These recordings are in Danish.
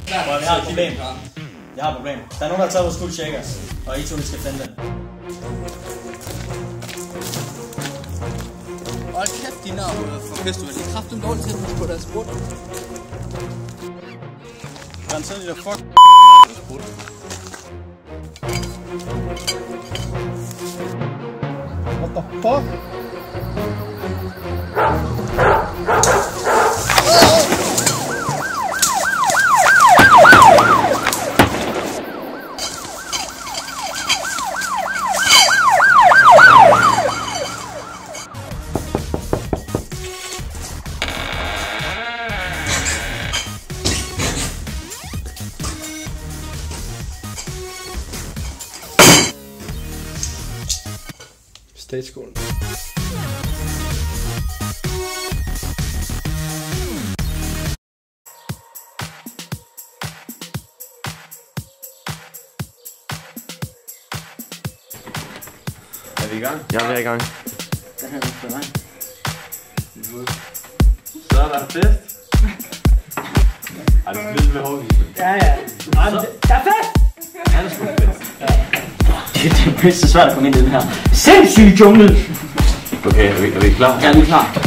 Jeg har et problem. Jeg har et problem. Der er nogen, der har taget vores Skull Shakers, og I to skal finde den. Hold kæft, de navn fra festival. De er kraftigt dårligt til at huske på deres brud. Han sidder de der fuck What the fuck? Stageskolen. Er vi i gang? Ja, vi er i gang. Så er der fest. Ej, det er lidt med hårdvisen. Ja. Der er fest! Han er sgu fest. Det er pisse svært at komme ind i den her sindssyge jungle. Okay, er vi klar? Ja, vi er klar.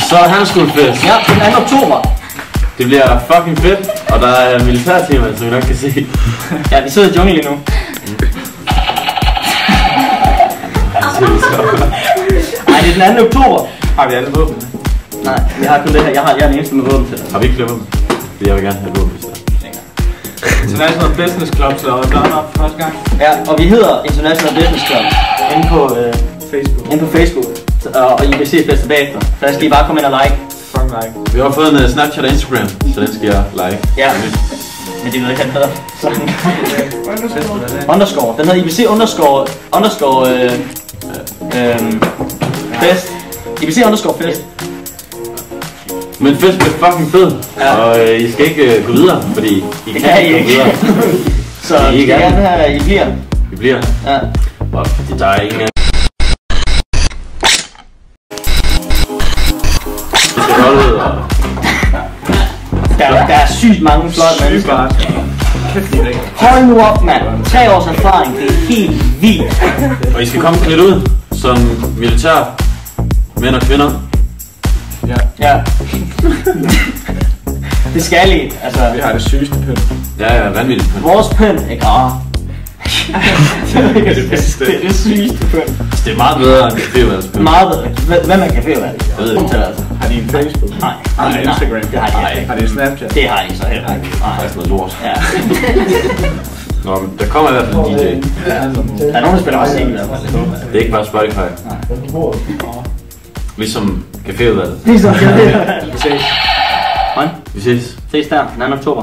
Så er han sgu fest. Ja, den 2. oktober. Det bliver fucking fedt, og der er militærtema, som vi nok kan se. Ja, vi sidder i jungle lige nu. Nej, det er den 2. oktober. Har vi alle våben? Nej, vi har kun det her. Jeg er den eneste med våben til det. Har vi ikke flere våben? Fordi jeg vil gerne have våben, hvis der. International Business Club slår døren op første gang. Ja, og vi hedder International Business Club inde på Facebook. Inde på Facebook. Og I kan se fester bagefter. Der skal I bare komme ind og like. Fuck like. Vi har fået en Snapchat og Instagram, så den skal jeg like. Ja, men det ved jeg ikke, hvad den hedder. Underscore. Den hedder IBC underscore fest. IBC underscore fest. Men fest bliver fucking fed, ja. Og I skal ikke gå videre, fordi I kan ikke gå videre. Så I skal gerne have, I bliver. Vi bliver. Ja. Og der er ingen. Vi skal holde ud og... Der er sygt mange flotte mennesker. Hold nu op, mand. 3 års erfaring, det er helt vildt. Og I skal komme klædt ud som militær mænd og kvinder. Ja. Det skal I, altså. Vi har det sygeste pynt. Ja, vanvittigt pynt. Vores pynt, ikke? Det er det sygeste pynt. Det er meget bedre end cafévalgspynt. Meget bedre. Hvem er cafévalg? Jeg ved ikke. Har de en Facebook? Nej. Har de Instagram? Det har de ikke. Har de Snapchat? Det har de så heller ikke. Det er faktisk noget lort. Ja. Nå, men der kommer i hvert fald en DJ. Der er nogen, der spiller musik i hvert fald. Det er ikke bare Spotify. Ligesom cafévalget. Ligesom cafévalget. Vi ses. Vi ses. Ses der, den 2. oktober.